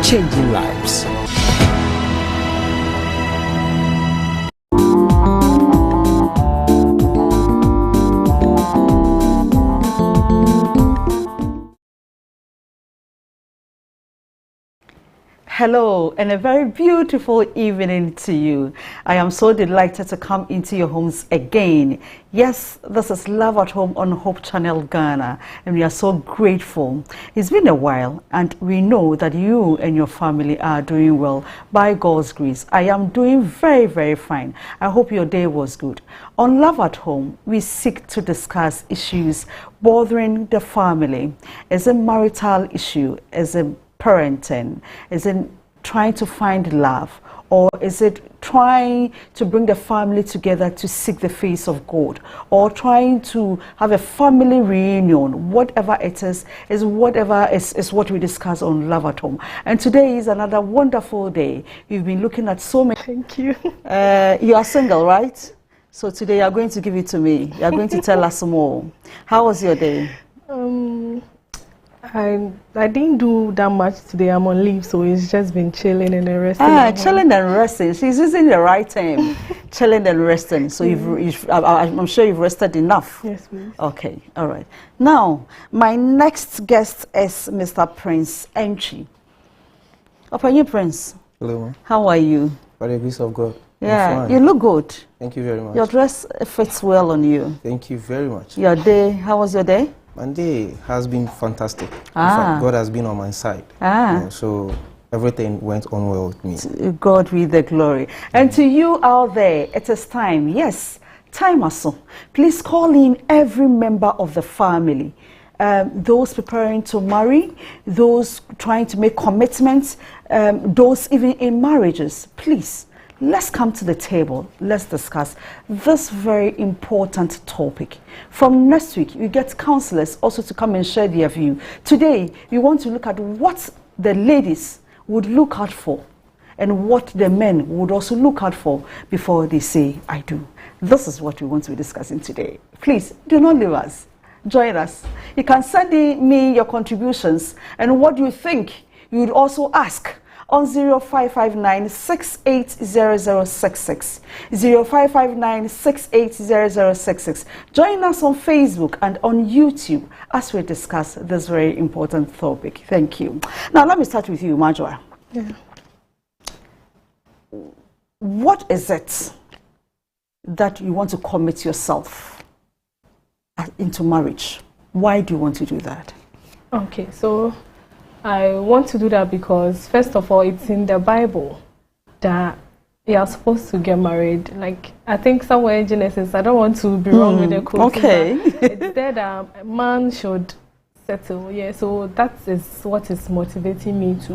changing lives. Hello and a very beautiful evening to you. I am so delighted to come into your homes again. Yes, this is Love at Home on Hope Channel Ghana, and we are so grateful. It's been a while and we know that you and your family are doing well by God's grace. I am doing very, very fine. I hope your day was good. On Love at Home, we seek to discuss issues bothering the family. Is a marital issue? Is a parenting? Is it trying to find love, or is it trying to bring the family together to seek the face of God, or trying to have a family reunion? Whatever it is whatever is what we discuss on Love at Home. And today is another wonderful day. We've been looking at so many. Thank you. You are single, right? So today you are going to give it to me. You are going to tell us more. How was your day? I didn't do that much today. I'm on leave, so it's just been chilling and resting. Chilling and resting. She's using the right term. Chilling and resting. So I'm sure you've rested enough. Yes, please. Okay, all right. Now, my next guest is Mr. Prince Entry. Open Prince. Hello. How are you? By the grace of God. Yeah, you look good. Thank you very much. Your dress fits well on you. Thank you very much. Your day, how was your day? My day has been fantastic. In fact, God has been on my side. So everything went on well with me. To God be the glory. And to you out there, it is time. Yes, time also. Please call in every member of the family. Those preparing to marry, those trying to make commitments, those even in marriages. Please, let's come to the table. Let's discuss this very important topic. From next week, we get counselors also to come and share their view. Today, we want to look at what the ladies would look out for and what the men would also look out for before they say, I do. This is what we want to be discussing today. Please, do not leave us. Join us. You can send me your contributions and what you think. You would also ask on 0559 680066, 0559 680066. Join us on Facebook and on YouTube as we discuss this very important topic. Thank you. Now let me start with you, Majwa. Yeah. What is it that you want to commit yourself into marriage? Why do you want to do that? Okay, so I want to do that because, first of all, it's in the Bible that you are supposed to get married. Like, I think somewhere in Genesis, I don't want to be wrong with the quote. Okay. It's there that a man should settle. Yeah, so that is what is motivating me to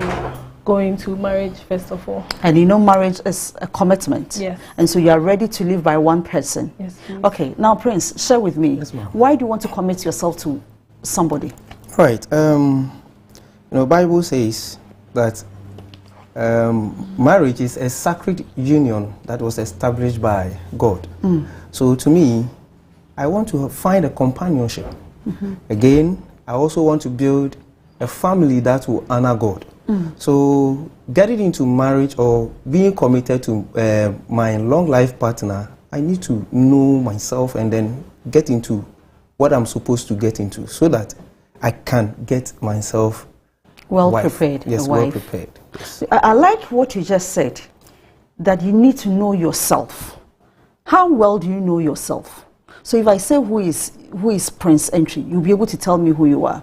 go into marriage, first of all. And you know marriage is a commitment. Yes. And so you are ready to live by one person. Yes, please. Okay, now Prince, share with me. Yes, ma'am. Why do you want to commit yourself to somebody? Right. You know, Bible says that marriage is a sacred union that was established by God. So to me, I want to find a companionship. Again, I also want to build a family that will honor God. So getting into marriage or being committed to my long life partner, I need to know myself and then get into what I'm supposed to get into so that I can get myself prepared. Yes, well prepared. Yes. I like what you just said, that you need to know yourself. How well do you know yourself? So if I say who is Prince Entry, you'll be able to tell me who you are.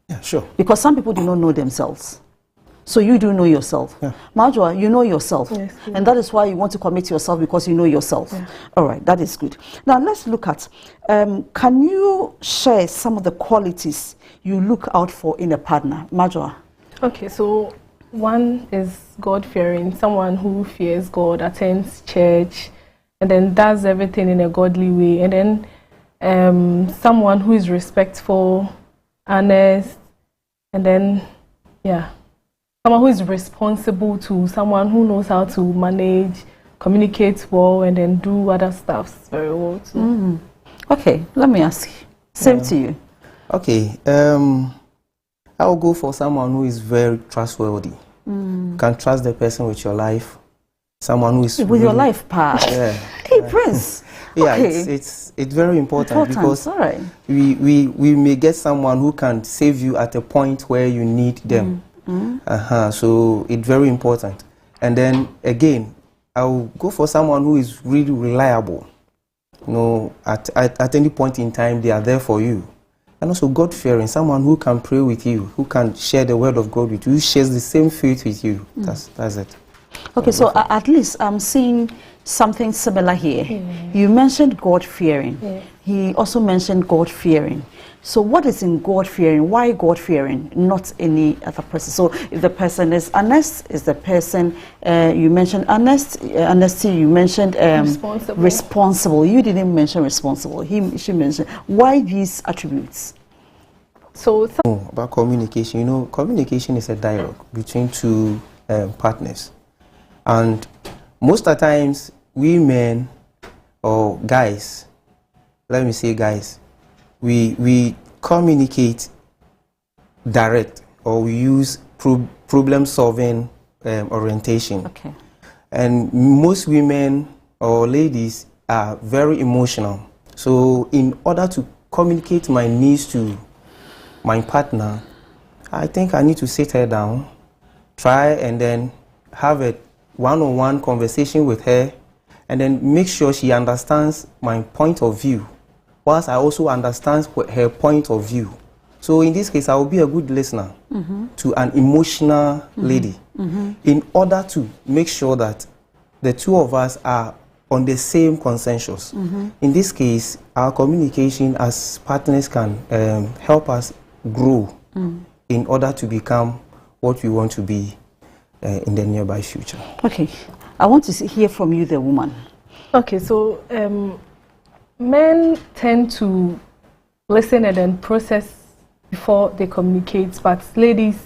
Yeah, sure. Because some people do not know themselves. So you do know yourself. Yeah. Majwa, you know yourself. Yes, and that is why you want to commit yourself, because you know yourself. Yeah. All right, that is good. Now let's look at, can you share some of the qualities you look out for in a partner? Majwa. Okay, so one is God-fearing, someone who fears God, attends church, and then does everything in a godly way. And then someone who is respectful, honest, and then, someone who is responsible to, someone who knows how to manage, communicate well, and then do other stuff very well too. Okay, let me ask you. Same to you. Okay, I'll go for someone who is very trustworthy. You can trust the person with your life. Someone who is with really, your life part. Yeah. Hey, Prince. Yeah, okay. it's very important because all right. we may get someone who can save you at a point where you need them. So it's very important. And then again, I will go for someone who is really reliable. You know, at any point in time, they are there for you. And also God-fearing, someone who can pray with you, who can share the word of God with you, who shares the same faith with you. That's it. Okay, so at least I'm seeing something similar here. You mentioned God-fearing. He also mentioned God-fearing. So what is in God-fearing? Why God-fearing, not any other person? So if the person is honest, is the person, you mentioned honesty, you mentioned responsible. You didn't mention responsible. She mentioned. Why these attributes? So about communication, you know, communication is a dialogue between two partners. And most of the times, we men or guys, let me say guys, we communicate direct, or we use problem-solving orientation. Okay. And most women or ladies are very emotional. So in order to communicate my needs to my partner, I think I need to sit her down, try and then have a one-on-one conversation with her, and then make sure she understands my point of view, whilst I also understand her point of view. So in this case, I will be a good listener to an emotional lady in order to make sure that the two of us are on the same consensus. In this case, our communication as partners can help us grow in order to become what we want to be in the nearby future. Okay, I want to hear from you, the woman. Okay, so men tend to listen and then process before they communicate, but ladies,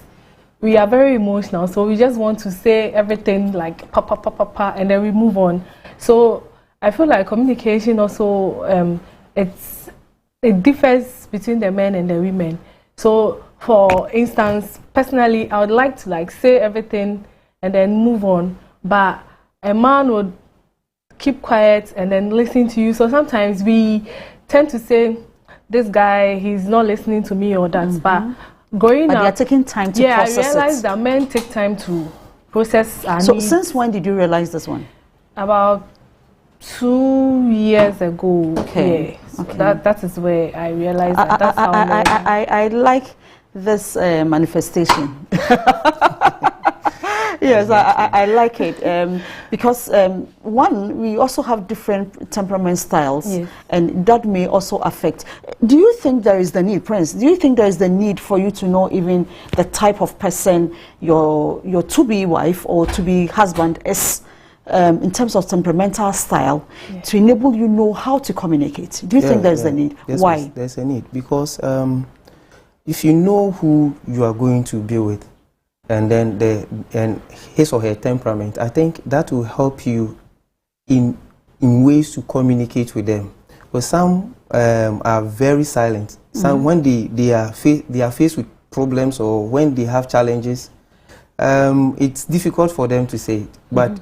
we are very emotional, so we just want to say everything like pa pa pa pa pa, and then we move on. So I feel like communication also it differs between the men and the women. So for instance, personally, I would like to say everything and then move on, but a man would keep quiet and then listen to you. So sometimes we tend to say, this guy, he's not listening to me or that. But growing up, they're taking time to process it. I realized that men take time to process our So needs. since when did you realize this one? About 2 years ago. Okay. Yeah. So that is where I realized that that's how I like this manifestation. Yes, I like it because one, we also have different temperament styles, yes, and that may also affect. Do you think there is the need, Prince? Do you think there is the need for you to know even the type of person your to-be wife or to-be husband is in terms of temperamental style, yeah, to enable you know how to communicate? Do you think there is the need? Yes, why? There's a need because if you know who you are going to be with, and then his or her temperament, I think that will help you in ways to communicate with them. But some are very silent. Some, when they are faced with problems or when they have challenges, it's difficult for them to say it. But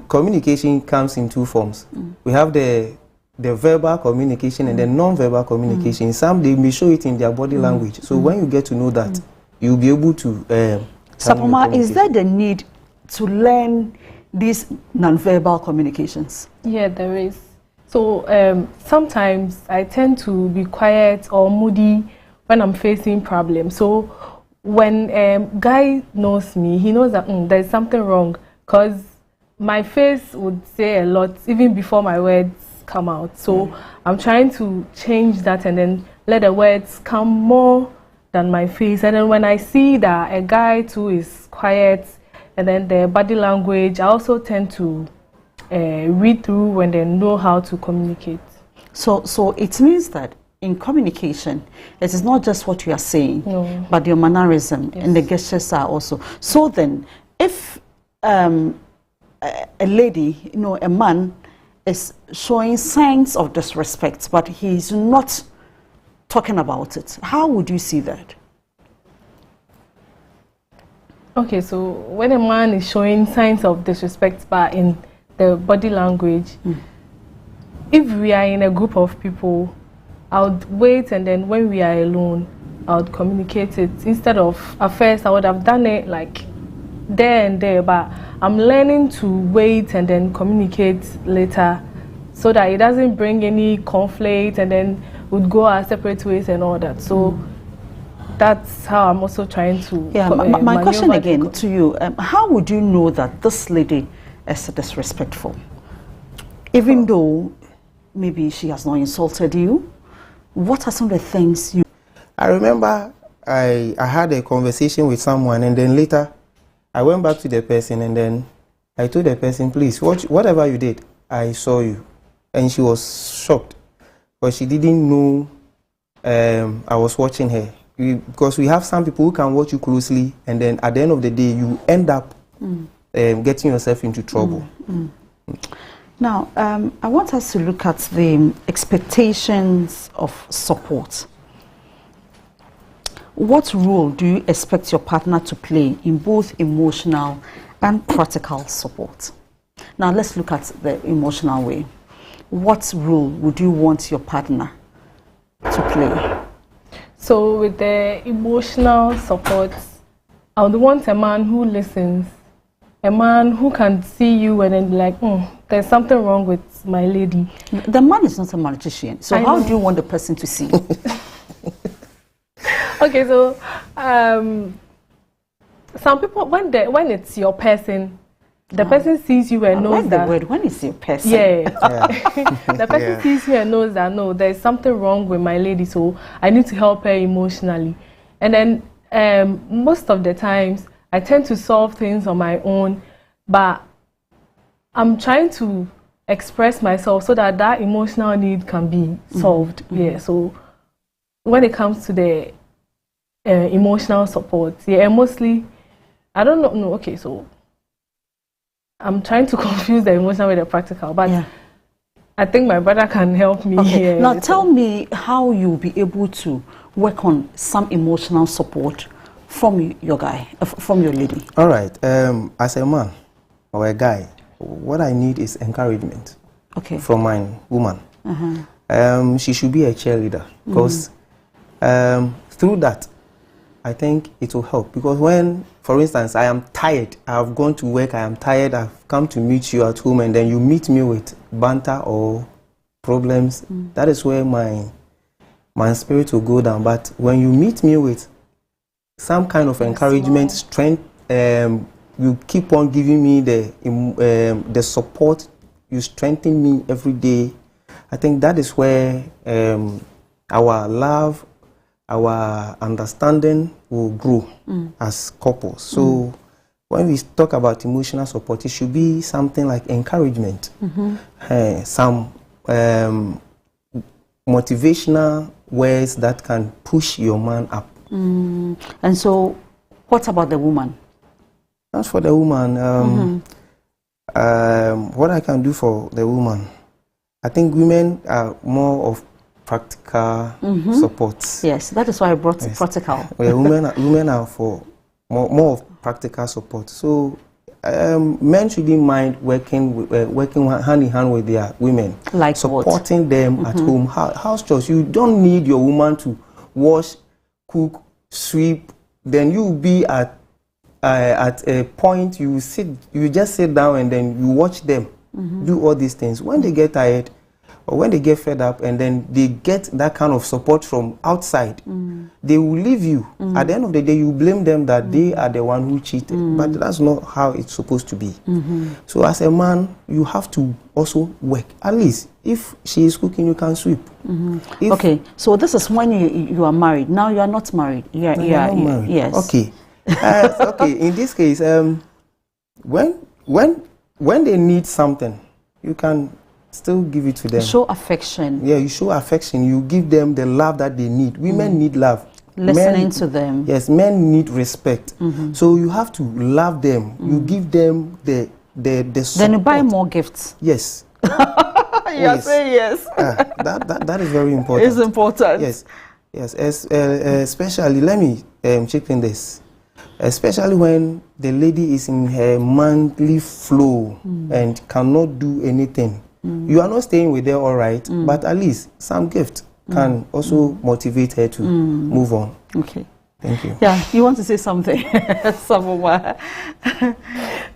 communication comes in two forms. We have the verbal communication and the non-verbal communication. Some, they may show it in their body language. So when you get to know that, you'll be able to Sapoma, is there the need to learn these non-verbal communications? Yeah, there is. So sometimes I tend to be quiet or moody when I'm facing problems. So when a guy knows me, he knows that there's something wrong, because my face would say a lot even before my words come out. So I'm trying to change that and then let the words come more than my face. And then when I see that a guy too is quiet, and then their body language, I also tend to read through when they know how to communicate. So it means that in communication, it is not just what you are saying, but your mannerism, yes, and the gestures are also. So then, if a lady, a man is showing signs of disrespect, but he's not talking about it, how would you see that? Okay, so when a man is showing signs of disrespect but in the body language, if we are in a group of people, I would wait, and then when we are alone, I would communicate it. Instead of, at first, I would have done it like there and there, but I'm learning to wait and then communicate later so that it doesn't bring any conflict and then would go our separate ways and all that. So that's how I'm also trying to. Yeah, my question again to you, how would you know that this lady is disrespectful? Even though maybe she has not insulted you, what are some of the things you... I remember I had a conversation with someone, and then later I went back to the person and then I told the person, please, whatever you did, I saw you. And she was shocked, but she didn't know I was watching her. Because we have some people who can watch you closely, and then at the end of the day, you end up getting yourself into trouble. Now, I want us to look at the expectations of support. What role do you expect your partner to play in both emotional and practical support? Now, let's look at the emotional way. What role would you want your partner to play? So with the emotional support, I would want a man who listens, a man who can see you and then be like, there's something wrong with my lady. The man is not a magician, so how do you want the person to see? Okay, so some people, when it's your person, the person sees you and knows that. The word, when it's your person. Yeah. The person sees you and knows that, no, there's something wrong with my lady, so I need to help her emotionally. And then most of the times, I tend to solve things on my own, but I'm trying to express myself so that that emotional need can be solved. Yeah. So when it comes to the emotional support, mostly, I don't know. No, okay, so I'm trying to confuse the emotional with the practical, but I think my brother can help me here. Now tell me how you'll be able to work on some emotional support from your guy, from your lady. All right. As a man or a guy, what I need is encouragement. Okay. From my woman. She should be a cheerleader, because through that, I think it will help. Because when, for instance, I am tired, I have gone to work, I am tired, I've come to meet you at home, and then you meet me with banter or problems, that is where my spirit will go down. But when you meet me with some kind of encouragement, strength, you keep on giving me the support, you strengthen me every day, I think that is where our love, our understanding will grow as couples. So when we talk about emotional support, it should be something like encouragement, some motivational words that can push your man up. And so, what about the woman? As for the woman, what I can do for the woman, I think women are more of practical support. Yes, that is why I brought practical. Well, women are for more of practical support. So men shouldn't mind working hand in hand with their women, like supporting them at home. House chores. You don't need your woman to wash, cook, sweep. Then you will be at a point you just sit down and then you watch them do all these things. When they get tired, or when they get fed up and then they get that kind of support from outside, they will leave you. At the end of the day, you blame them that they are the one who cheated. But that's not how it's supposed to be. So as a man, you have to also work. At least, if she is cooking, you can sweep. Okay, so this is when you are married. Now you are not married. You are not married. Yes. Okay. Okay, in this case, when they need something, you can still give it to them. Show affection. Yeah, you show affection. You give them the love that they need. Women need love. Listening to them. Yes, men need respect. So you have to love them. You give them the support. Then you buy more gifts. Yes. Yes. Yes. That is very important. It's important. Yes. Yes. Especially, let me chip in this. especially when the lady is in her monthly flow and cannot do anything. You are not staying with her, all right, but at least some gift can also motivate her to move on. Okay. Thank you. Yeah, you want to say something, Samoa?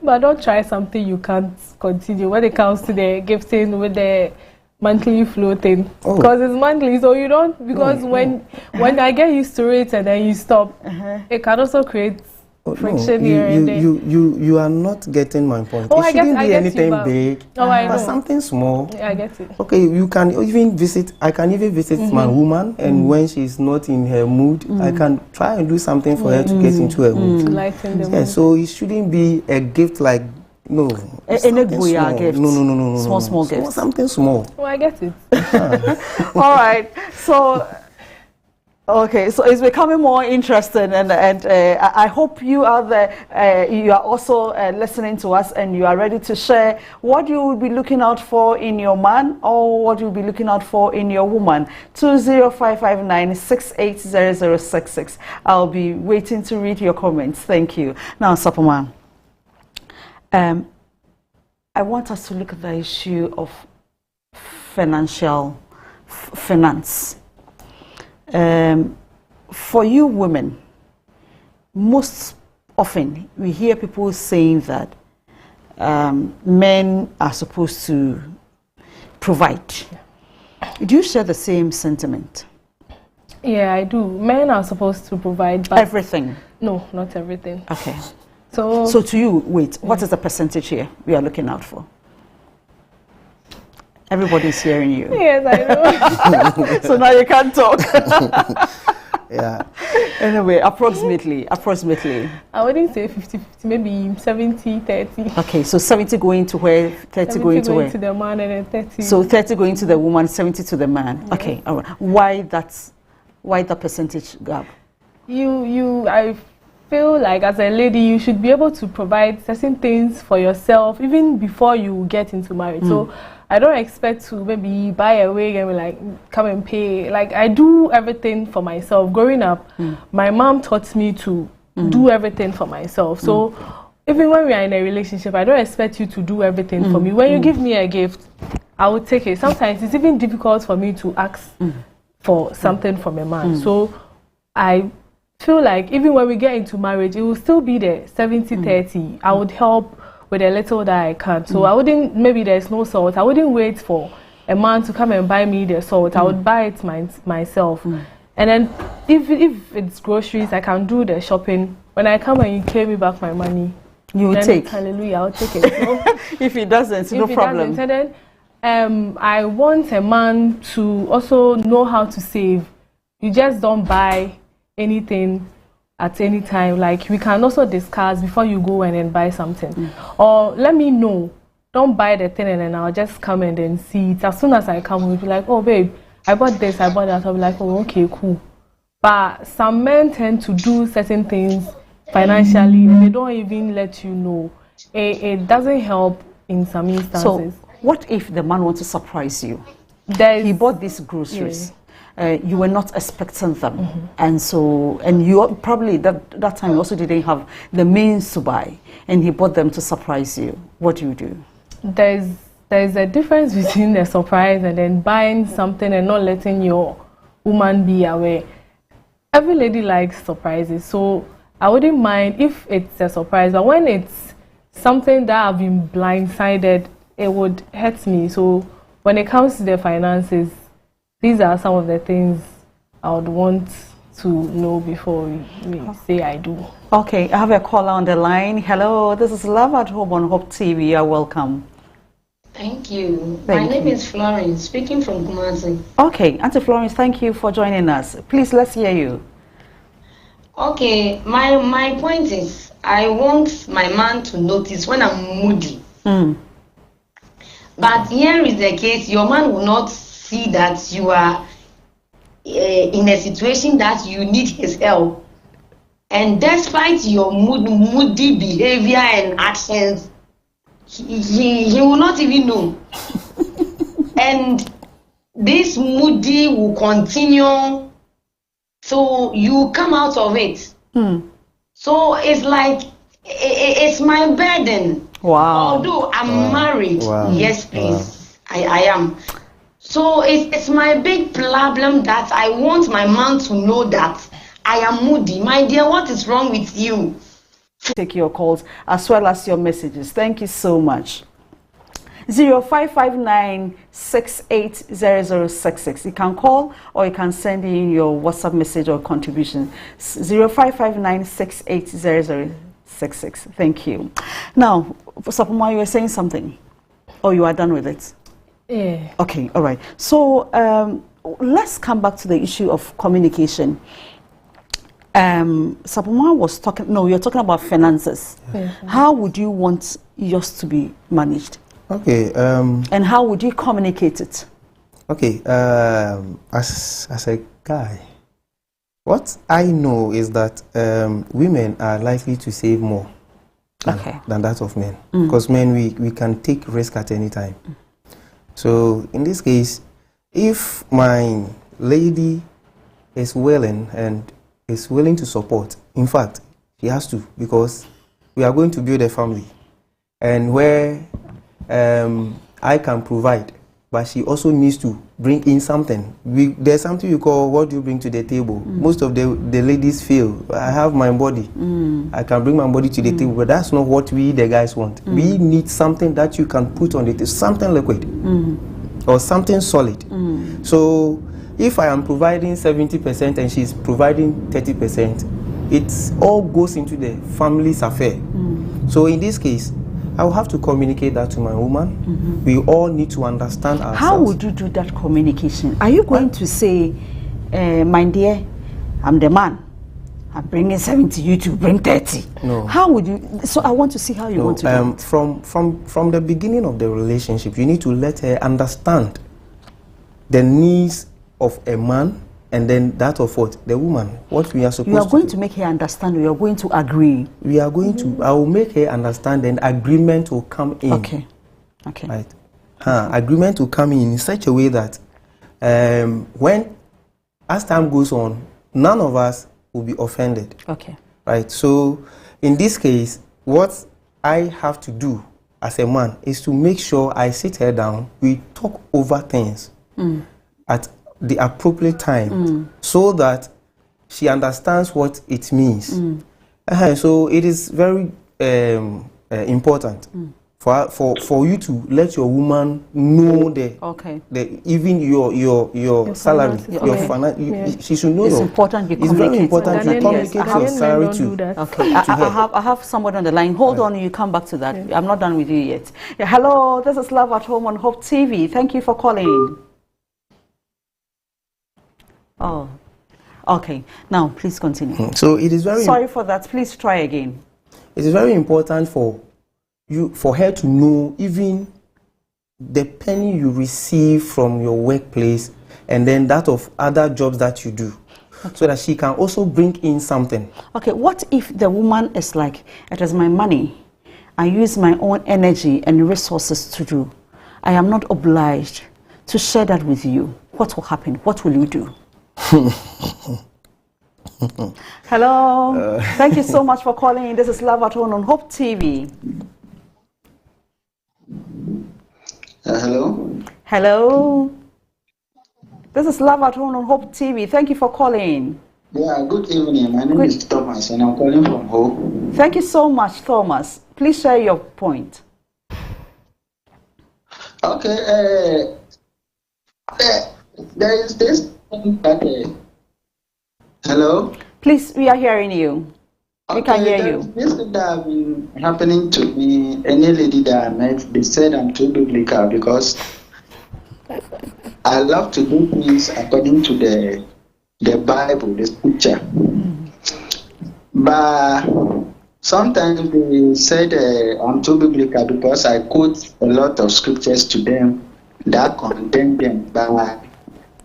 But don't try something you can't continue when it comes to the gifting with the monthly flow thing. Because it's monthly, so you don't, because when I get used to it and then you stop, it can also create friction here and there. You are not getting my point. It shouldn't be anything big, but something small. Yeah, I get it. Okay, you can even visit, I can even visit my woman, and when she's not in her mood, I can try and do something for her to get into her mood. To lighten the mood. So it shouldn't be a gift like, no. Any gift. No. Small gift. Something small. Oh, I get it. All right. So, okay, so it's becoming more interesting, and I hope you are you are also listening to us, and you are ready to share what you will be looking out for in your man, or what you'll be looking out for in your woman. 20559680066. I'll be waiting to read your comments. Thank you. Now, Superman, I want us to look at the issue of finance. For you women, most often we hear people saying that men are supposed to provide. Do you share the same sentiment? Yeah, I do. Men are supposed to provide, but everything? No, not everything. Okay. So to you, wait, what is the percentage here we are looking out for? Everybody's hearing you. Yes, I know. So now you can't talk. Yeah. Anyway, approximately. I wouldn't say 50-50, maybe 70-30. Okay, so 70 going to where, 30 going to where? 70 to the man and then 30. So 30 going to the woman, 70 to the man. Yeah. Okay, all right. Why the percentage gap? I feel like as a lady, you should be able to provide certain things for yourself even before you get into marriage. So I don't expect to maybe buy a wig and like come and pay. Like I do everything for myself. Growing up, my mom taught me to do everything for myself. So even when we are in a relationship, I don't expect you to do everything for me. When you give me a gift, I will take it. Sometimes it's even difficult for me to ask for something from a man. So I feel like even when we get into marriage, it will still be there 70-30. I would help with a little that I can. So I wouldn't, maybe there's no salt, I wouldn't wait for a man to come and buy me the salt. I would buy it myself. And then if it's groceries, I can do the shopping. When I come and you pay me back my money, you will take. Hallelujah, I'll take it. So if he doesn't, no problem. And then I want a man to also know how to save. You just don't buy anything at any time. Like we can also discuss before you go and then buy something, or let me know. Don't buy the thing and then I'll just come and then see it. As soon as I come, we'll be like, oh babe, I bought this, I bought that. I'll be like, oh okay, cool. But some men tend to do certain things financially and they don't even let you know. It doesn't help in some instances. So what if the man wants to surprise you? He bought these groceries. Yeah. You were not expecting them, and you probably that time you also didn't have the means to buy, and he bought them to surprise you. What do you do? There's a difference between the surprise and then buying something and not letting your woman be aware. Every lady likes surprises, so I wouldn't mind if it's a surprise, but when it's something that I've been blindsided, it would hurt me. So when it comes to the finances, these are some of the things I would want to know before we say I do. Okay, I have a caller on the line. Hello, this is Love at Home on Hope TV. You're welcome. Thank you. My name is Florence, speaking from Kumasi. Okay, Auntie Florence, thank you for joining us. Please, let's hear you. Okay, my point is, I want my man to notice when I'm moody. But here is the case, your man will not see that you are in a situation that you need his help, and despite your moody behavior and actions, he will not even know. And this moody will continue, so you come out of it. So it's like it's my burden. Wow. Although I'm married, Wow. yes, please, I am. So it's my big problem that I want my man to know that I am moody. My dear, what is wrong with you? Take your calls as well as your messages. Thank you so much. 0559-680066. You can call or you can send in your WhatsApp message or contribution. 0559-680066. Thank you. Now, Sapuma, you were saying something. Oh, you are done with it? Yeah. Okay, all right. So let's come back to the issue of communication. Sapuma was talking, no, you're talking about finances. Yeah. How would you want yours to be managed? Okay. And how would you communicate it? Okay. As a guy, what I know is that women are likely to save more than that of men. Because men, we can take risk at any time. So in this case, if my lady is willing and is willing to support, in fact, she has to, because we are going to build a family, and where I can provide, but she also needs to bring in something. There's something you call, what do you bring to the table? Most of the ladies feel, I have my body, I can bring my body to the table, but that's not what we, the guys, want. We need something that you can put on the table, something liquid, or something solid. So if I am providing 70% and she's providing 30%, it all goes into the family's affair. So in this case, I will have to communicate that to my woman. We all need to understand ourselves. How would you do that communication? Are you going to say, my dear, I'm the man, I'm bringing 70, you to bring 30? No. How would you? So I want to see how you want to do it. From the beginning of the relationship, you need to let her understand the needs of a man, and then that of what? The woman. What we are supposed to do. You are going to make her understand, or you are going to agree? We are going to, I will make her understand, and agreement will come in. Okay. Okay. Right. Agreement will come in such a way that when, as time goes on, none of us will be offended. Okay. Right. So in this case, what I have to do as a man is to make sure I sit her down, we talk over things at the appropriate time, so that she understands what it means. So it is very important for you to let your woman know the even your salary, your finance. She should know. It's important you communicate. It's very important you communicate your salary to. Okay, I have someone on the line. Hold on, you come back to that. Yeah. I'm not done with you yet. Yeah, hello, this is Love at Home on Hope TV. Thank you for calling. Oh, okay. Now, please continue. So it is very. Sorry for that. Please try again. It is very important for her to know even the penny you receive from your workplace, and then that of other jobs that you do, so that she can also bring in something. Okay. What if the woman is like, it is my money, I use my own energy and resources to do. I am not obliged to share that with you. What will happen? What will you do? Hello. Thank you so much for calling. This is Love at Home on Hope TV. Hello. Hello. This is Love at Home on Hope TV. Thank you for calling. Yeah, good evening. My name is Thomas and I'm calling from Hope. Thank you so much, Thomas. Please share your point. Okay. There is this thing that. Hello. Please, we are hearing you. We can hear you. This thing that has been happening to me, any lady that I met, they said I'm too biblical because I love to do things according to the Bible, the scripture. But sometimes they said I'm too biblical because I quote a lot of scriptures to them that condemn them. But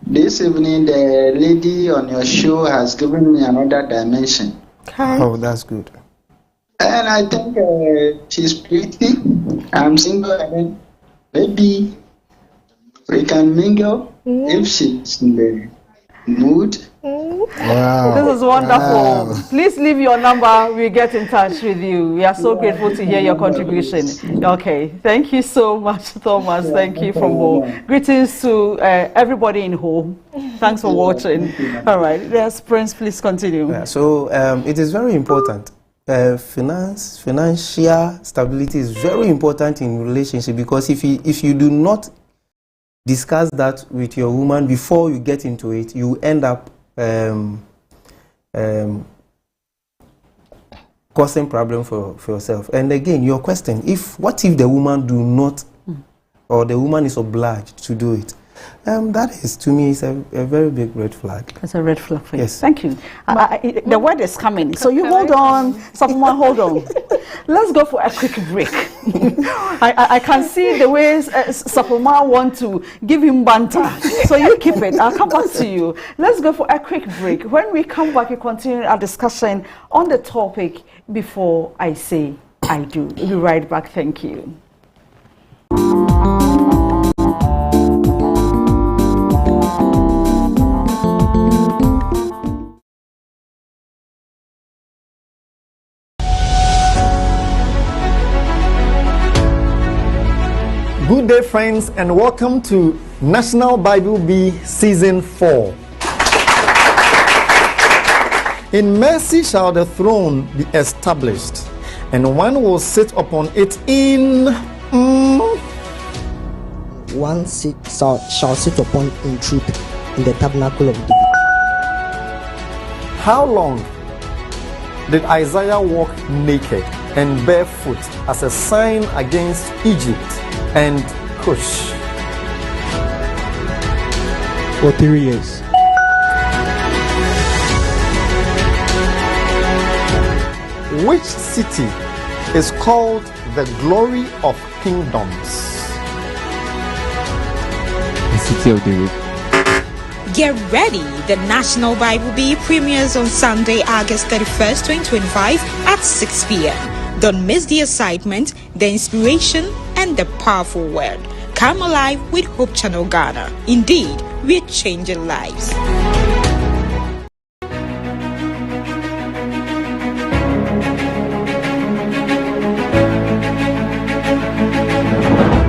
this evening, the lady on your show has given me another dimension. Okay. Oh, that's good. And I think she's pretty. I'm single, and maybe we can mingle if she's in the mood. Wow. This is wonderful. Wow. Please leave your number. We'll get in touch with you. We are so grateful to hear your contribution. Okay. Thank you so much, Thomas. Thank you from home. Greetings to everybody in home. Thanks for watching. All right. Yes, Prince, please continue. So it is very important. Financial stability is very important in relationship, because if you do not discuss that with your woman before you get into it, you end up causing problem for yourself. And again, your question: what if the woman do not, or the woman is obliged to do it? That is, to me, is a very big red flag. It's a red flag for you. Yes. Thank you. The word is coming, so you hold on. Someone hold on. Let's go for a quick break. I can see the way Sapoma want to give him banter. So you keep it. I'll come back to you. Let's go for a quick break. When we come back, we continue our discussion on the topic Before I Say I Do. We'll be right back. Thank you. Good day, friends, and welcome to National Bible Bee Season 4. In mercy shall the throne be established, and one will sit upon it in... One shall sit upon in truth in the tabernacle of David. How long did Isaiah walk naked and barefoot as a sign against Egypt and Cush? For 3 years. Which city is called the glory of kingdoms? The city of David. Get ready! The National Bible Bee premieres on Sunday, August 31st, 2025 at 6 p.m. Don't miss the excitement, the inspiration, and the powerful word. Come alive with Hope Channel Ghana. Indeed, we're changing lives.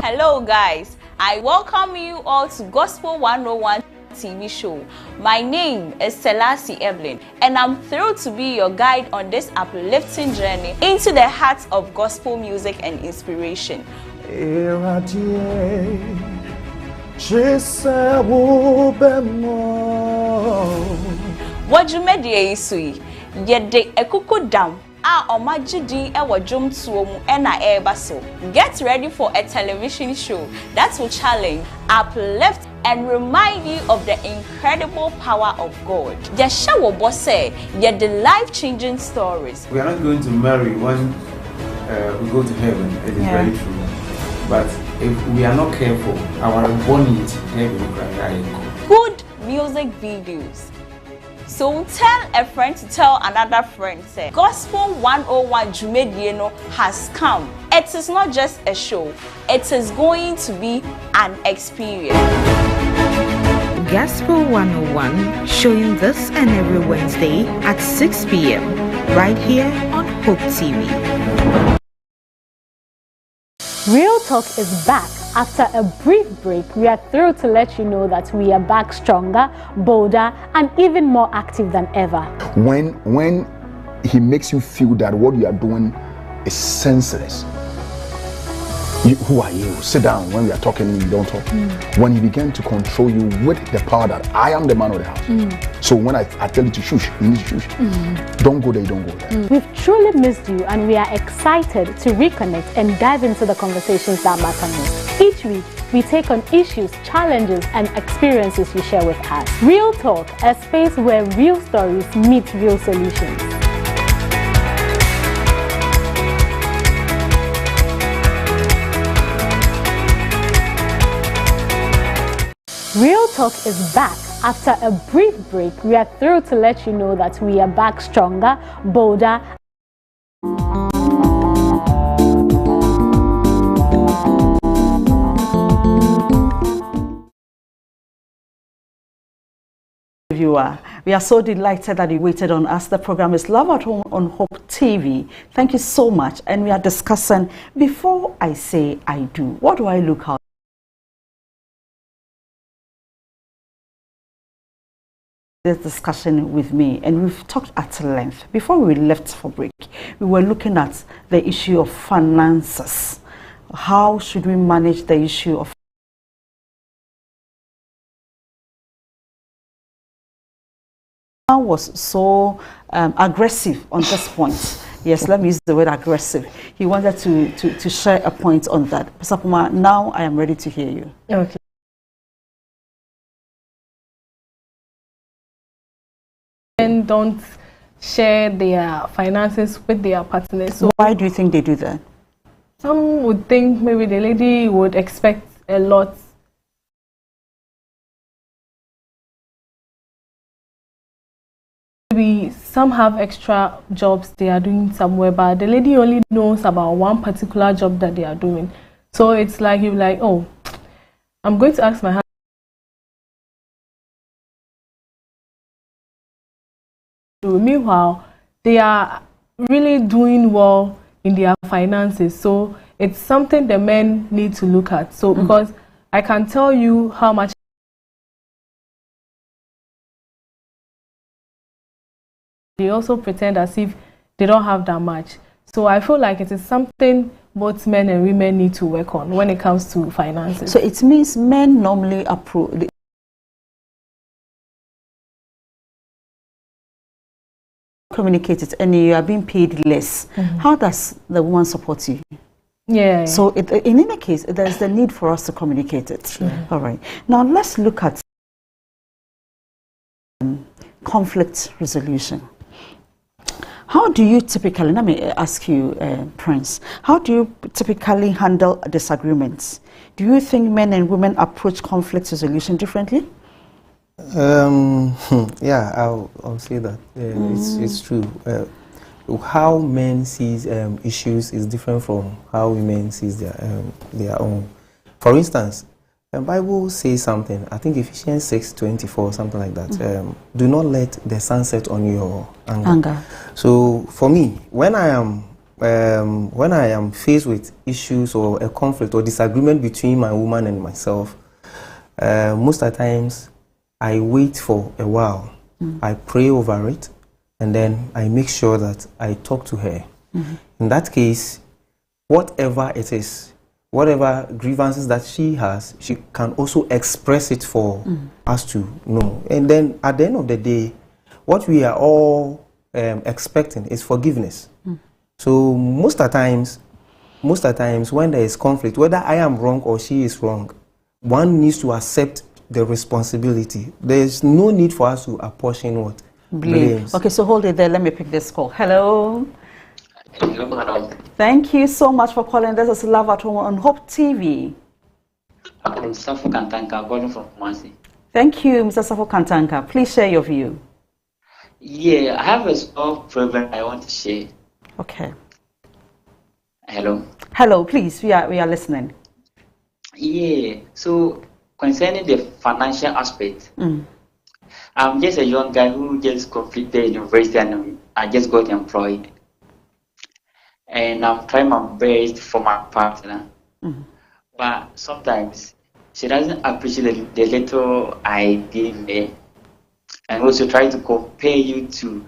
Hello guys, I welcome you all to Gospel 101 TV show. My name is Selassie Evelyn, and I'm thrilled to be your guide on this uplifting journey into the heart of gospel music and inspiration. What you made ye yede ekuku dam a omagidi ewo dwom tuo mu na eba so. Get ready for a television show that will challenge, uplift, and remind you of the incredible power of God. The show will boss say, yet the life-changing stories. We are not going to marry when we go to heaven. It is very true. But if we are not careful, our bonnet heaven will cry. Good music videos. So tell a friend to tell another friend. Say, Gospel 101 Jumedieno has come. It is not just a show. It is going to be an experience. Gospel 101, showing this and every Wednesday at 6 p.m. right here on Hope TV. Real Talk is back. After a brief break, we are thrilled to let you know that we are back stronger, bolder, and even more active than ever. When he makes you feel that what you are doing is senseless, who are you? Sit down. When we are talking, you don't talk. When he began to control you with the power that I am the man of the house. So when I tell you to shush, you need to shush. Don't go there, you don't go there. We've truly missed you, and we are excited to reconnect and dive into the conversations that matter most. Each week, we take on issues, challenges, and experiences you share with us. Real Talk, a space where real stories meet real solutions. Real Talk is back. After a brief break, we are thrilled to let you know that we are back stronger, bolder. Viewer, We are so delighted that you waited on us. The program is Love at Home on Hope TV. Thank you so much. And we are discussing, before I say I do, what do I look out? This discussion with me, and we've talked at length. Before we left for break, we were looking at the issue of finances. How should we manage the issue of was so aggressive on this point. Yes, let me use the word aggressive. He wanted to share a point on that. Pastor Puma, now I am ready to hear you. Okay. And don't share their finances with their partners. So why do you think they do that? Some would think maybe the lady would expect a lot. Maybe some have extra jobs they are doing somewhere, but the lady only knows about one particular job that they are doing. So it's like you're like, oh, I'm going to ask my husband. Meanwhile, they are really doing well in their finances. So it's something the men need to look at. So because I can tell you how much they also pretend as if they don't have that much. So I feel like it is something both men and women need to work on when it comes to finances. So it means men normally approve. Communicate it and you are being paid less. How does the woman support you? Yeah. So in any case, there's the need for us to communicate it. All right. Now let's look at conflict resolution. How do you typically, let me ask you, Prince, how do you typically handle disagreements? Do you think men and women approach conflict resolution differently? Yeah, I'll say that. It's true. How men sees issues is different from how women sees their own. For instance, the Bible says something. I think Ephesians 6:24, something like that. Do not let the sun set on your anger. So for me, when I am faced with issues or a conflict or disagreement between my woman and myself, most of the times I wait for a while. I pray over it, and then I make sure that I talk to her. In that case, whatever it is, whatever grievances that she has, she can also express it for us to know. And then at the end of the day, what we are all expecting is forgiveness. So most of the times when there is conflict, whether I am wrong or she is wrong, one needs to accept the responsibility. There is no need for us to apportion what? Blames. Okay, so hold it there. Let me pick this call. Hello. Hello, madam. Thank you so much for calling. This is Love at Home on Hope TV. I'm Safo Kantanka, calling from Kumasi. Thank you, Mr. Safo Kantanka. Please share your view. Yeah, I have a small problem I want to share. Okay. Hello. Hello, please. We are listening. Yeah. So concerning the financial aspect, I'm just a young guy who just completed university and I just got employed. And I'm trying my best for my partner. But sometimes she doesn't appreciate the little I give her. And also try to compare you to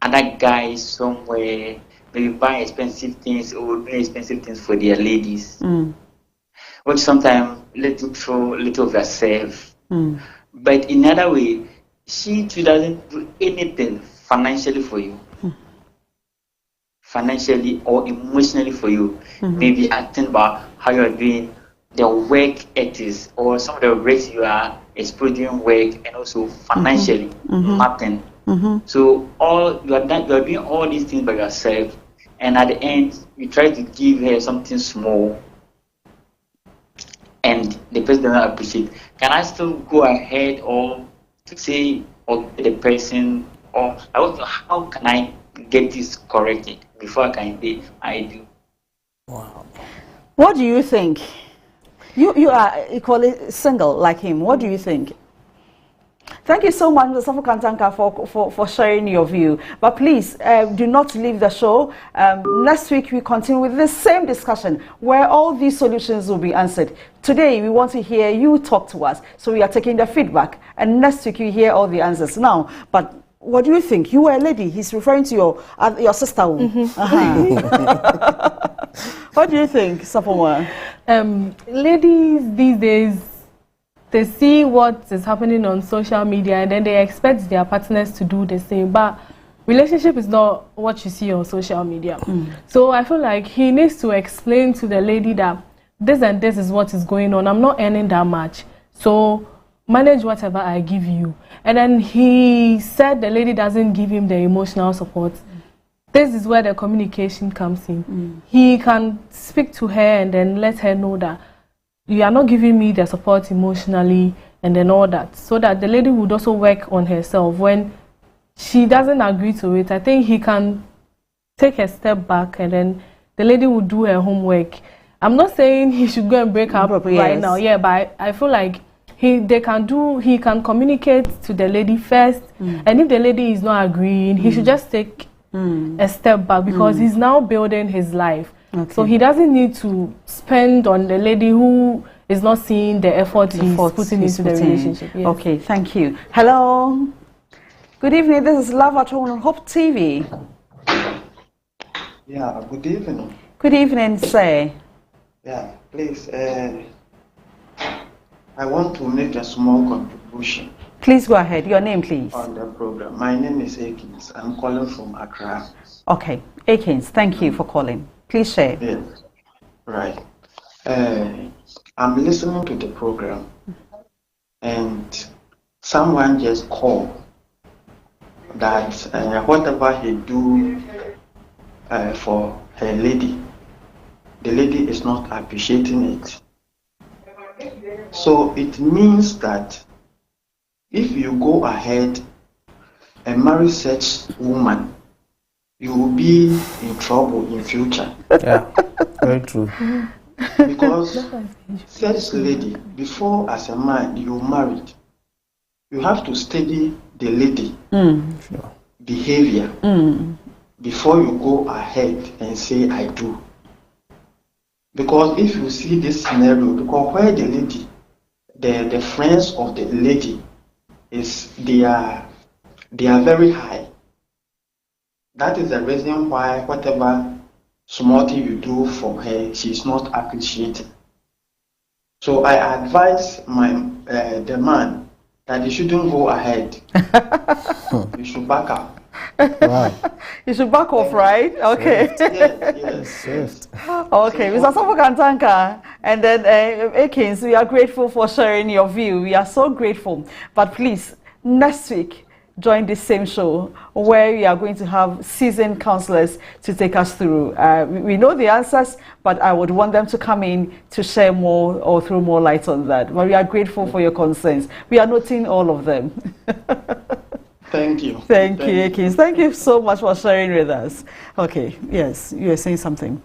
other guys somewhere, maybe buying expensive things or doing expensive things for their ladies. Which sometimes let you throw a little of yourself. But in another way, she too doesn't do anything financially for you. Financially or emotionally for you. Maybe I think about how you are doing the work ethics or some of the works you are exposing work and also financially nothing. So you are doing all these things by yourself, and at the end you try to give her something small and the person doesn't appreciate. Can I still go ahead or to say or the person or how can I get this corrected before I can say I do? Wow. What do you think? You are equally single like him. What do you think? Thank you so much, Mr. Safo Kantanka, for sharing your view. But please, do not leave the show. Next week, we continue with the same discussion where all these solutions will be answered. Today, we want to hear you talk to us. So we are taking the feedback. And next week, you hear all the answers. Now, but what do you think? You were a lady. He's referring to your sister. What do you think, Sapoma? Ladies these days, they see what is happening on social media and then they expect their partners to do the same. But relationship is not what you see on social media. So I feel like he needs to explain to the lady that this and this is what is going on. I'm not earning that much. So manage whatever I give you. And then he said the lady doesn't give him the emotional support. This is where the communication comes in. He can speak to her and then let her know that you are not giving me the support emotionally and then all that. So that the lady would also work on herself. When she doesn't agree to it, I think he can take a step back and then the lady will do her homework. I'm not saying he should go and break up right now. Yeah, but I feel like he can communicate to the lady first, and if the lady is not agreeing, he should just take a step back because he's now building his life. So he doesn't need to spend on the lady who is not seeing the effort he's putting into the relationship. Yes. Okay, thank you. Hello. Good evening. This is Love at Home on Hope TV. Yeah, good evening. Good evening, sir. Yeah, please, I want to make a small contribution. Please go ahead. Your name, please. On the program. My name is Akins. I'm calling from Accra. Okay, Akins, thank you for calling. Please share. Yes, right. I'm listening to the program, and someone just called that whatever he do for her lady, the lady is not appreciating it. So it means that if you go ahead and marry such woman, you will be in trouble in future. Yeah, very true. Because such lady, before as a man you married, you have to study the lady behavior before you go ahead and say I do. Because if you see this scenario, because where the lady, the friends of the lady they are very high. That is the reason why whatever small thing you do for her, she's not appreciating. So I advise the man that he shouldn't go ahead. You should back up. Wow. You should back off, right? Okay. Yes. Okay, Mr. Safo Kantanka, and then Akins, we are grateful for sharing your view. We are so grateful. But please, next week, join this same show where we are going to have seasoned counselors to take us through. We know the answers, but I would want them to come in to share more or throw more light on that. But we are grateful for your concerns. We are noting all of them. Thank you. Thank you, Akins. Thank you so much for sharing with us. Okay, yes, you were saying something.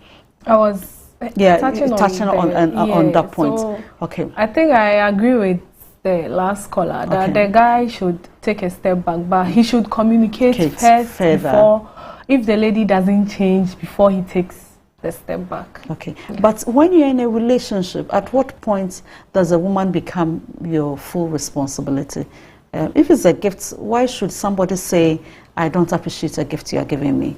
I was touching on that point. So okay. I think I agree with the last caller that the guy should take a step back, but he should communicate first before, if the lady doesn't change, before he takes the step back. Okay. But when you're in a relationship, at what point does a woman become your full responsibility? If it's a gift, why should somebody say, I don't appreciate a gift you are giving me?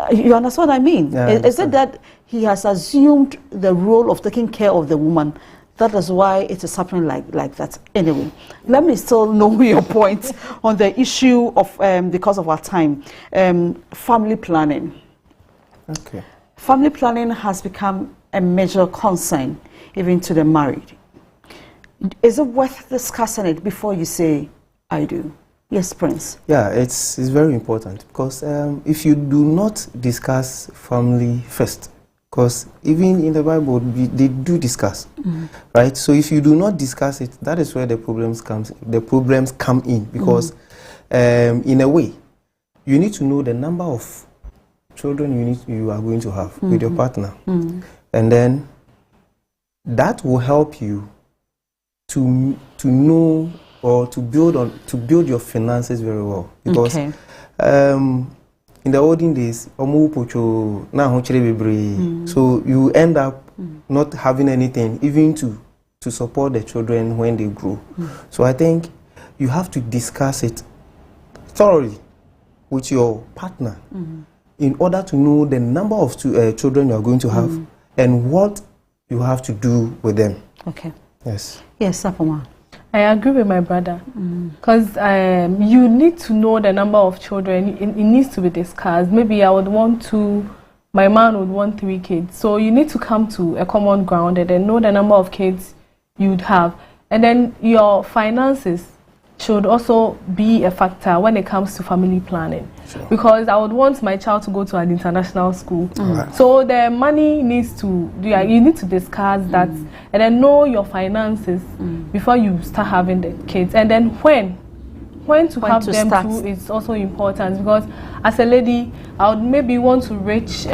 You understand what I mean? Yeah, is it that he has assumed the role of taking care of the woman? That is why it is happening like that. Anyway, let me still know your point on the issue of, because of our time, family planning. Okay. Family planning has become a major concern even to the married. Is it worth discussing it before you say, I do? Yes, Prince. Yeah, it's very important because if you do not discuss family first, because even in the Bible, they do discuss, right? So if you do not discuss it, that is where the problems come in because in a way, you need to know the number of children you are going to have with your partner. And then that will help you to know or to build your finances very well, because in the olden days, so you end up not having anything even to support the children when they grow. So I think you have to discuss it thoroughly with your partner in order to know the number of children you are going to have and what you have to do with them. Okay. Yes. Yes, Sapoma. I agree with my brother, because you need to know the number of children. It needs to be discussed. Maybe I would want 2, my man would want 3 kids. So you need to come to a common ground and then know the number of kids you'd have. And then your finances should also be a factor when it comes to family planning. Sure. Because I would want my child to go to an international school. So the money needs to, you need to discuss that and then know your finances before you start having the kids. And then when to have them too is also important, because as a lady, I would maybe want to reach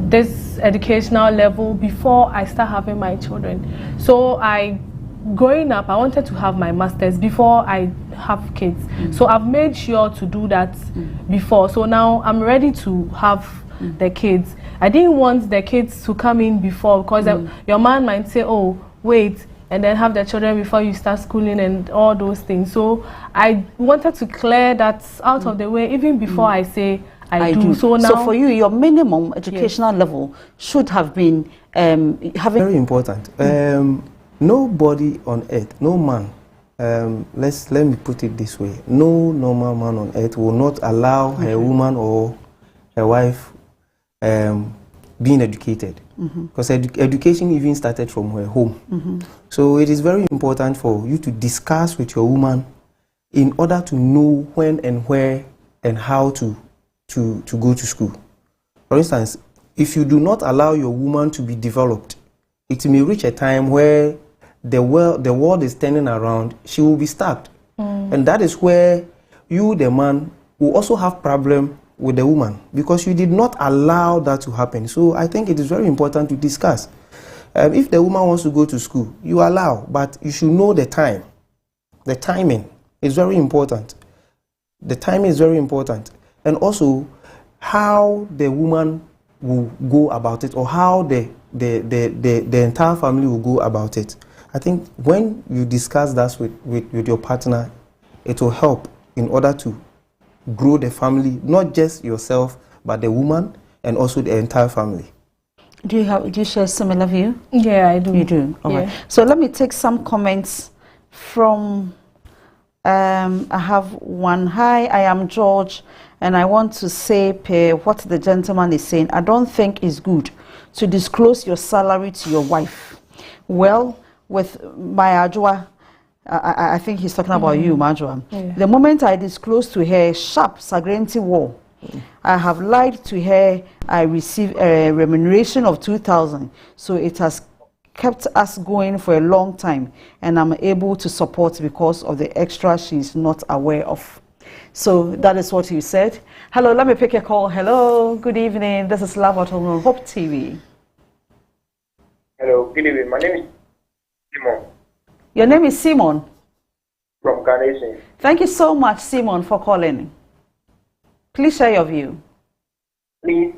this educational level before I start having my children. So growing up, I wanted to have my master's before I have kids. So I've made sure to do that before. So now I'm ready to have the kids. I didn't want the kids to come in before, because your man might say, oh, wait, and then have the children before you start schooling and all those things. So I wanted to clear that out of the way even before I say I do. So now, so for you, your minimum educational level should have been having... Very important. Nobody on earth, no man, let me put it this way, no normal man on earth will not allow her woman or her wife being educated, because education even started from her home. So it is very important for you to discuss with your woman in order to know when and where and how to go to school. For instance, if you do not allow your woman to be developed, it may reach a time where the world is turning around, she will be stuck. And that is where you, the man, will also have problem with the woman, because you did not allow that to happen. So I think it is very important to discuss. If the woman wants to go to school, you allow, but you should know the time. The timing is very important. The timing is very important. And also how the woman will go about it, or how the entire family will go about it. I think when you discuss that with your partner, it will help in order to grow the family, not just yourself, but the woman and also the entire family. Do you share a similar view? Yeah, I do. You do? All right. So let me take some comments from, I have one. Hi, I am George, and I want to say what the gentleman is saying. I don't think it's good to disclose your salary to your wife. Well, with my Ajwa, I think he's talking about you, Majwa. The moment I disclosed to her sharp Sagrenti war, I have lied to her. I received a remuneration of 2,000. So it has kept us going for a long time, and I'm able to support because of the extra she's not aware of. So that is what you said. Hello, let me pick a call. Hello, good evening. This is Love at Home on Hope TV. Hello, good evening. My name is Simon. Your name is Simon? From Carnation. Thank you so much, Simon, for calling. Please share your view. Please,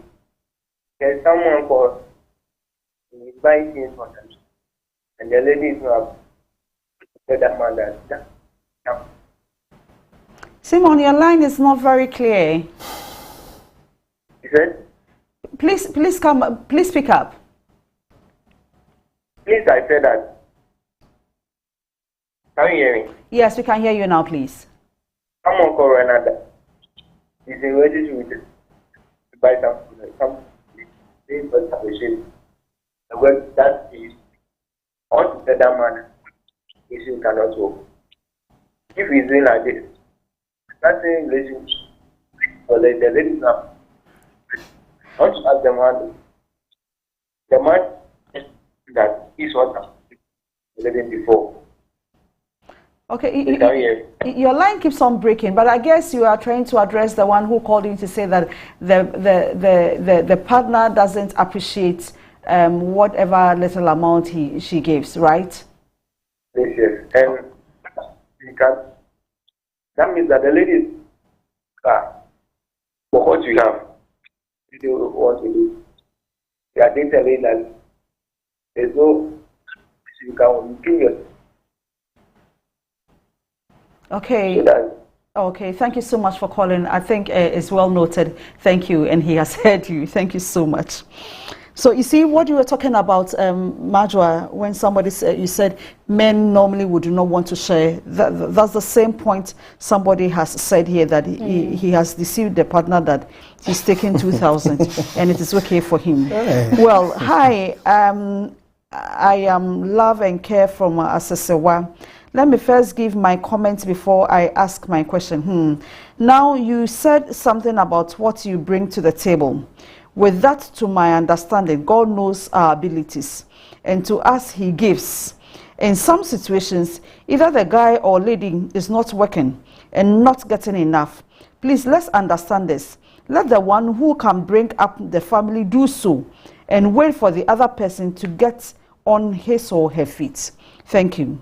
there's someone called, he's buying things for them, and the lady is not that man that. Simon, your line is not very clear. You said? Please speak up. Please, I said that. Can you hear me? Yes, we can hear you now, please. Someone called Renata. He's in ready with it to buy some things for salvation. The word that is, I want to tell that man, issue cannot work. If he's doing like this, that's in relationship, or the lady now. I want to ask the man that is what I'm living before. Okay, your line keeps on breaking, but I guess you are trying to address the one who called in to say that the partner doesn't appreciate whatever little amount she gives, right? Yes, and you can. That means that the ladies for what you have, you don't want to do. You are telling that there's no you can give yourself. Okay. Okay, thank you so much for calling. I think it's well noted. Thank you, and he has heard you. Thank you so much. So you see what you were talking about, Majwa, when somebody said, you said men normally would not want to share. That's the same point somebody has said here, that he has deceived the partner that he's taking 2,000 and it is okay for him. Well, hi, I am Love and Care from Asesewa. Let me first give my comments before I ask my question. Now, you said something about what you bring to the table. With that, to my understanding, God knows our abilities, and to us, He gives. In some situations, either the guy or lady is not working and not getting enough. Please, let's understand this. Let the one who can bring up the family do so, and wait for the other person to get on his or her feet. Thank you.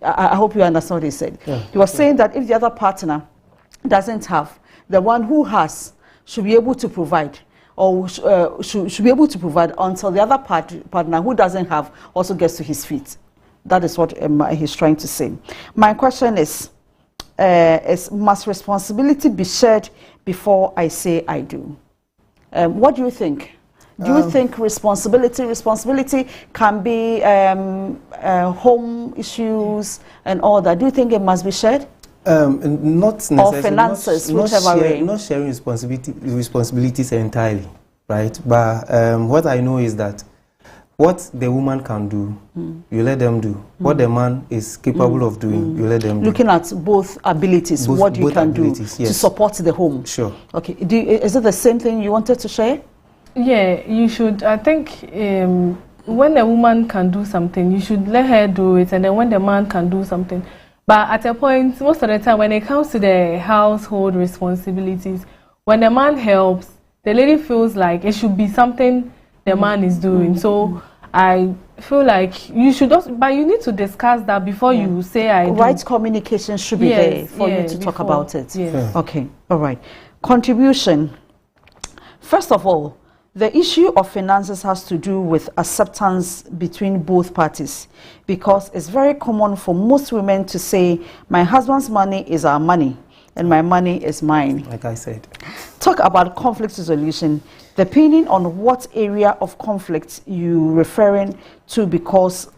I hope you understand what he said. Yeah. He was saying that if the other partner doesn't have, the one who has should be able to provide, or should be able to provide until the other partner who doesn't have also gets to his feet. That is what he's trying to say. My question is must responsibility be shared before I say I do? What do you think? Do you think responsibility can be home issues and all that? Do you think it must be shared? Not necessarily. Or finances, whichever way. Not sharing responsibilities entirely, right? But what I know is that what the woman can do, you let them do. What the man is capable of doing, you let them do. Looking at both abilities, what you can do to support the home. Sure. Okay. Is it the same thing you wanted to share? Yeah, you should. I think when a woman can do something, you should let her do it, and then when the man can do something. But at a point, most of the time, when it comes to the household responsibilities, when the man helps, the lady feels like it should be something the man is doing. So I feel like you should also, but you need to discuss that before you say I do. Right communication should be there for you to talk about it. Okay, all right. Contribution. First of all, the issue of finances has to do with acceptance between both parties, because it's very common for most women to say, my husband's money is our money and my money is mine. Like I said. Talk about conflict resolution, depending on what area of conflict you're referring to, because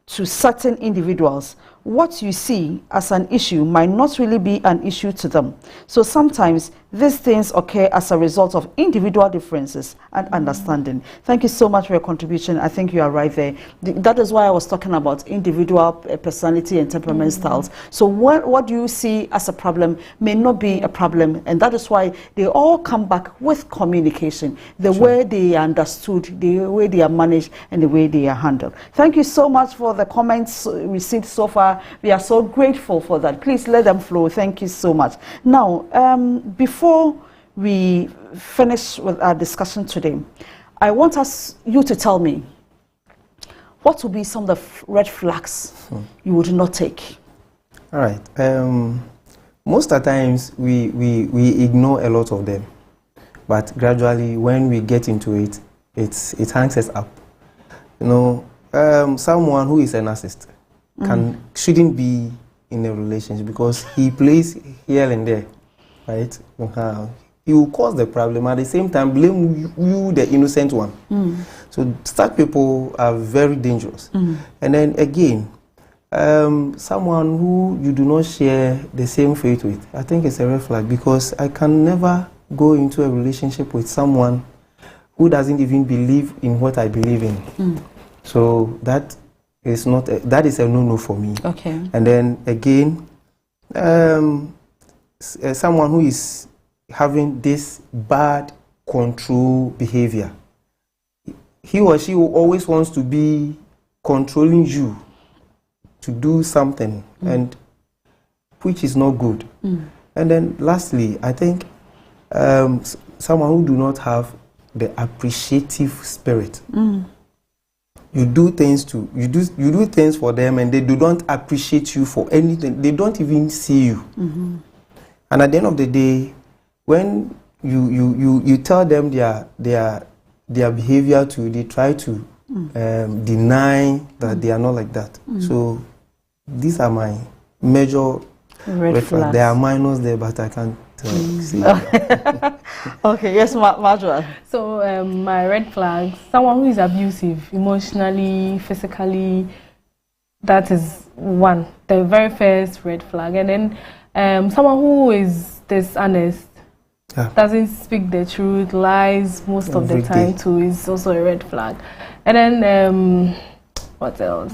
to certain individuals, what you see as an issue might not really be an issue to them. So sometimes these things occur as a result of individual differences and understanding. Thank you so much for your contribution. I think you are right there. That is why I was talking about individual personality and temperament styles. So what you see as a problem may not be a problem, and that is why they all come back with communication, the way they are understood, the way they are managed, and the way they are handled. Thank you so much for the comments received so far. We are so grateful for that. Please let them flow. Thank you so much. Now, before we finish with our discussion today, I want you to tell me what would be some of the red flags you would not take. All right. Most of the times we ignore a lot of them, but gradually when we get into it, it hangs us up. You know, someone who is a narcissist shouldn't be in a relationship because he plays here and there, right? He will cause the problem, at the same time blame you the innocent one. So such people are very dangerous. And then again, someone who you do not share the same faith with, I think it's a red flag, because I can never go into a relationship with someone who doesn't even believe in what I believe in. So that is not that is a no-no for me. Okay. And then again, someone who is having this bad control behavior, he or she will always wants to be controlling you to do something, and which is not good. And then lastly, I think someone who do not have the appreciative spirit. you do things for them, and they do not appreciate you for anything. They don't even see you. Mm-hmm. And at the end of the day, when you tell them their behavior to, they try to deny that they are not like that. So these are my major red flags. There are minors there, but I can't see. Okay, yes, Marjorie. So my red flags: someone who is abusive, emotionally, physically. That is one, the very first red flag. And then someone who is dishonest, doesn't speak the truth, lies most of the time too, is also a red flag. And then what else?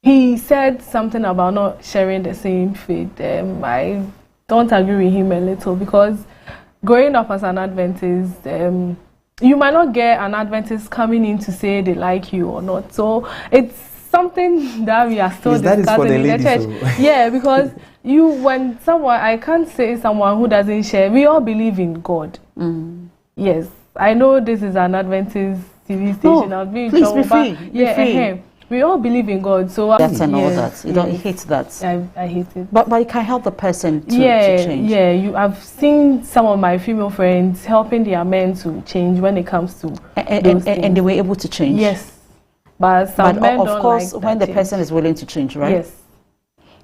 He said something about not sharing the same faith. I don't agree with him a little, because growing up as an Adventist, you might not get an Adventist coming in to say they like you or not. So it's something that we are still discussing in the church. Yeah, because when someone, I can't say someone who doesn't share. We all believe in God. Yes, I know this is an Adventist TV station. I'll be in trouble, be free. Yeah, we all believe in God. So that's and all that. You don't hate that. I hate it. But you can help the person to change. Yeah. I've seen some of my female friends helping their men to change when it comes to and they were able to change. Yes. But some men of don't course, like when the change. person is willing to change, right? Yes.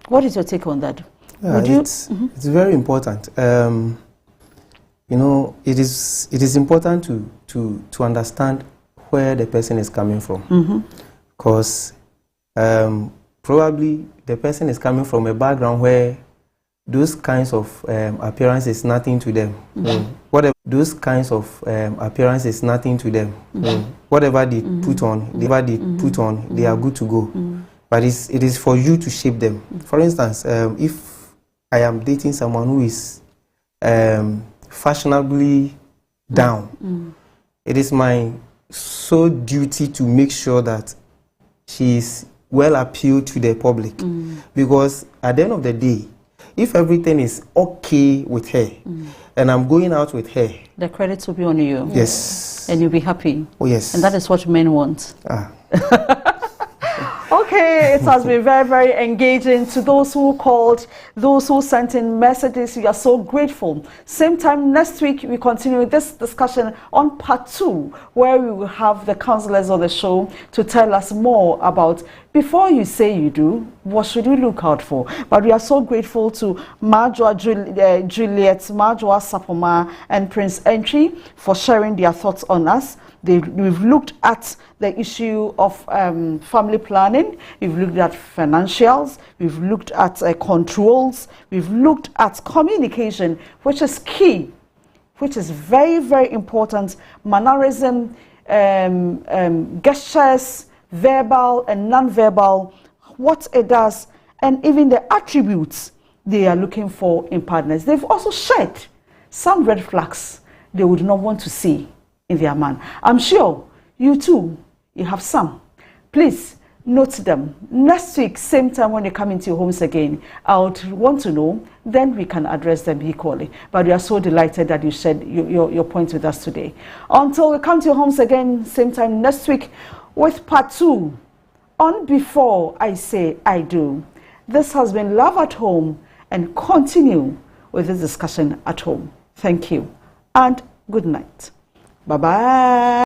What is your take on that? It's very important. You know, it is important to understand where the person is coming from, because probably the person is coming from a background where those kinds of appearance is nothing to them. Whatever those kinds of appearance is nothing to them. Whatever they put on, they are good to go. But it is for you to shape them. For instance, if I am dating someone who is fashionably down, it is my sole duty to make sure that she is well appealed to the public. Because at the end of the day, if everything is okay with her, and I'm going out with her, the credit will be on you. Yes. And you'll be happy. Oh, yes. And that is what men want. Okay, it has been very, very engaging. To those who called, those who sent in messages, we are so grateful. Same time next week, we continue this discussion on part 2, where we will have the counselors on the show to tell us more about, before you say you do, what should you look out for? But we are so grateful to Marjorie Juliet, Marjorie Sapoma, and Prince Entry for sharing their thoughts on us. We've looked at the issue of family planning, we've looked at financials, we've looked at controls, we've looked at communication, which is key, which is very, very important. Mannerism, gestures, verbal and non-verbal, what it does, and even the attributes they are looking for in partners. They've also shared some red flags they would not want to see in their man. I'm sure you too, you have some. Please note them. Next week, same time when you come into your homes again, I would want to know, then we can address them equally. But we are so delighted that you shared your point with us today. Until we come to your homes again, same time next week, with part 2 on Before I Say I Do. This has been Love at Home, and continue with this discussion at home. Thank you and good night. Bye-bye.